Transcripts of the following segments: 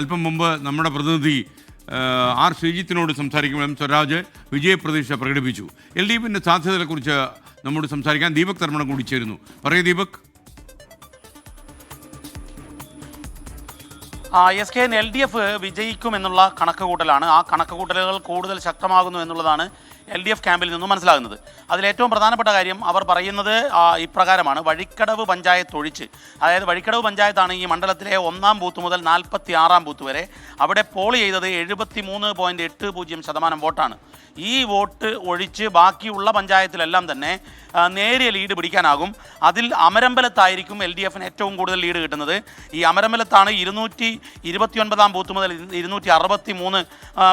അല്പം മുമ്പ് നമ്മുടെ പ്രതിനിധി ആർ ശ്രീജിത്തിനോട് സംസാരിക്കുമ്പോൾ സ്വരാജ് വിജയപ്രതീക്ഷ പ്രകടിപ്പിച്ചു. എൽ ഡി എഫിൻ്റെ സാധ്യതകളെക്കുറിച്ച് നമ്മോട് സംസാരിക്കാൻ ദീപക് തർമ്മണം കൂടി ചേരുന്നു. പറയൂ ദീപക്. SKN LDF വിജയിക്കുമെന്നുള്ള കണക്കുകൂട്ടലാണ്. ആ കണക്കുകൂട്ടലുകൾ കൂടുതൽ ശക്തമാകുന്നു എന്നുള്ളതാണ് LDF ക്യാമ്പിൽ നിന്നും മനസ്സിലാകുന്നത്. അതിലേറ്റവും പ്രധാനപ്പെട്ട കാര്യം അവർ പറയുന്നത് ഇപ്രകാരമാണ്: വഴിക്കടവ് പഞ്ചായത്ത് ഒഴിച്ച്, അതായത് വഴിക്കടവ് പഞ്ചായത്താണ് ഈ മണ്ഡലത്തിലെ 1-ാം ബൂത്ത് മുതൽ 46-ാം ബൂത്ത് വരെ, അവിടെ പോൾ ചെയ്തത് 73.80% വോട്ടാണ്. ഈ വോട്ട് ഒഴിച്ച് ബാക്കിയുള്ള പഞ്ചായത്തിലെല്ലാം തന്നെ നേരിയ ലീഡ് പിടിക്കാനാകും. അതിൽ അമരമ്പലത്തായിരിക്കും LDFന് ഏറ്റവും കൂടുതൽ ലീഡ് കിട്ടുന്നത്. ഈ അമരമ്പലത്താണ് 229-ാം ബൂത്ത് മുതൽ 263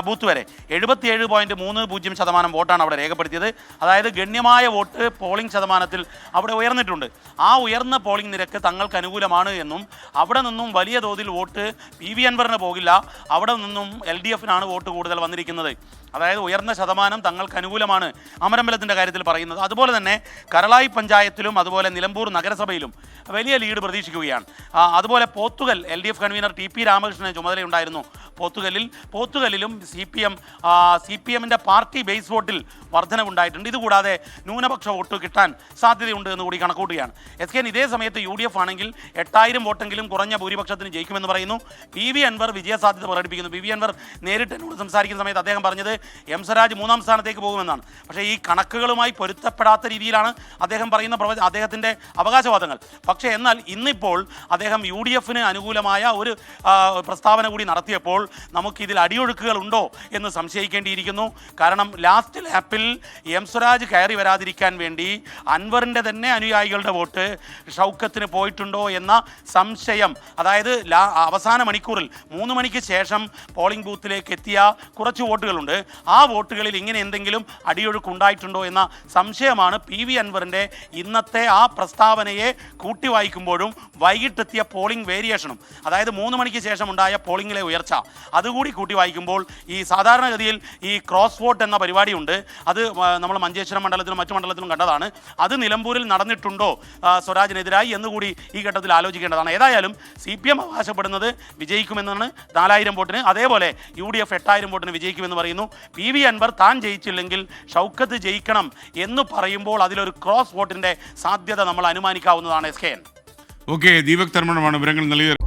ബൂത്ത് വരെ 77.30% വോട്ടാണ് അവിടെ രേഖപ്പെടുത്തിയത്. അതായത് ഗണ്യമായ വോട്ട് പോളിംഗ് ശതമാനത്തിൽ അവിടെ ഉയർന്നിട്ടുണ്ട്. ആ ഉയർന്ന പോളിംഗ് നിരക്ക് തങ്ങൾക്ക് അനുകൂലമാണ് എന്നും അവിടെ നിന്നും വലിയ തോതിൽ വോട്ട് PV അൻവറിന് പോകില്ല, അവിടെ നിന്നും LDFനാണ് വോട്ട് കൂടുതൽ വന്നിരിക്കുന്നത്. അതായത് ഉയർന്ന ശതമാനം തങ്ങൾക്ക് അനുകൂലമാണ് അമരമ്പലത്തിൻ്റെ കാര്യത്തിൽ പറയുന്നത്. അതുപോലെ തന്നെ കരളായി പഞ്ചായത്തിലും അതുപോലെ നിലമ്പൂർ നഗരസഭയിലും വലിയ ലീഡ് പ്രതീക്ഷിക്കുകയാണ്. അതുപോലെ പോത്തുകൽ LDF കൺവീനർ TP രാമകൃഷ്ണന് ചുമതലയുണ്ടായിരുന്നു. പോത്തുകലിലും CPMൻ്റെ പാർട്ടി ബേസ് വോട്ടിൽ വർധനവുണ്ടായിട്ടുണ്ട്. ഇതുകൂടാതെ ന്യൂനപക്ഷ വോട്ട് കിട്ടാൻ സാധ്യതയുണ്ട് എന്ന് കൂടി കണക്കൂട്ടുകയാണ്. SKN ഇതേ സമയത്ത് UDF ആണെങ്കിൽ 8000 വോട്ടെങ്കിലും കുറഞ്ഞ ഭൂരിപക്ഷത്തിന് ജയിക്കുമെന്ന് പറയുന്നു. PV അൻവർ വിജയസാധ്യത പ്രകടിപ്പിക്കുന്നു. PV അൻവർ നേരിട്ട് എന്നോട് സംസാരിക്കുന്ന സമയത്ത് അദ്ദേഹം പറഞ്ഞത് M സ്വരാജ് 3-ാം സ്ഥാനത്തേക്ക് പോകുമെന്നാണ്. പക്ഷേ ഈ കണക്കുകളുമായി പൊരുത്തപ്പെടാത്ത രീതിയിലാണ് അദ്ദേഹം പറയുന്ന അദ്ദേഹത്തിൻ്റെ അവകാശവാദങ്ങൾ. പക്ഷേ എന്നാൽ ഇന്നിപ്പോൾ അദ്ദേഹം UDFന് അനുകൂലമായ ഒരു പ്രസ്താവന കൂടി നടത്തിയപ്പോൾ നമുക്കിതിൽ അടിയൊഴുക്കുകൾ ഉണ്ടോ എന്ന് സംശയിക്കേണ്ടിയിരിക്കുന്നു. കാരണം ലാസ്റ്റ് ലാപ്പിൽ M സ്വരാജ് കയറി വരാതിരിക്കാൻ വേണ്ടി അൻവറിൻ്റെ തന്നെ അനുയായികളുടെ വോട്ട് ഷൗക്കത്തിന് പോയിട്ടുണ്ടോ എന്ന സംശയം, അതായത് അവസാന മണിക്കൂറിൽ 3 മണിക്ക് ശേഷം പോളിംഗ് ബൂത്തിലേക്ക് എത്തിയ കുറച്ച് വോട്ടുകളുണ്ട്. ആ വോട്ടുകളിൽ ഇങ്ങനെ എന്തെങ്കിലും അടിയൊഴുക്കുണ്ടായിട്ടുണ്ടോ എന്ന സംശയമാണ് PV അൻവറിൻ്റെ ഇന്നത്തെ ആ പ്രസ്താവനയെ കൂട്ടി വായിക്കുമ്പോഴും വൈകിട്ടെത്തിയ പോളിംഗ് വേരിയേഷനും, അതായത് 3 മണിക്ക് ശേഷം ഉണ്ടായ പോളിംഗിലെ ഉയർച്ച, അതുകൂടി കൂട്ടി വായിക്കുമ്പോൾ ഈ സാധാരണഗതിയിൽ ഈ ക്രോസ് വോട്ട് എന്ന പരിപാടിയുണ്ട്. അത് നമ്മൾ മഞ്ചേശ്വരം മണ്ഡലത്തിലും മറ്റു മണ്ഡലത്തിലും കണ്ടതാണ്. അത് നിലമ്പൂരിൽ നടന്നിട്ടുണ്ടോ സ്വരാജിനെതിരായി എന്നുകൂടി ഈ ഘട്ടത്തിൽ ആലോചിക്കേണ്ടതാണ്. ഏതായാലും CPM അവകാശപ്പെടുന്നത് വിജയിക്കുമെന്നാണ് 4000 വോട്ടിന്. അതേപോലെ UDF 8000 വോട്ടിന് വിജയിക്കുമെന്ന് പറയുന്നു. PV അൻവർ താൻ ജയിച്ചില്ലെങ്കിൽ ഷൗക്കത്ത് ജയിക്കണം എന്ന് പറയുമ്പോൾ അതിലൊരു ക്രോസ് വോട്ടിൻ്റെ സാധ്യത നമ്മൾ അനുമാനിക്കാവുന്നതാണ്. SKN. ഓക്കെ, ദീപക് തർമ്മണമാണ് വിവരങ്ങൾ നൽകിയത്.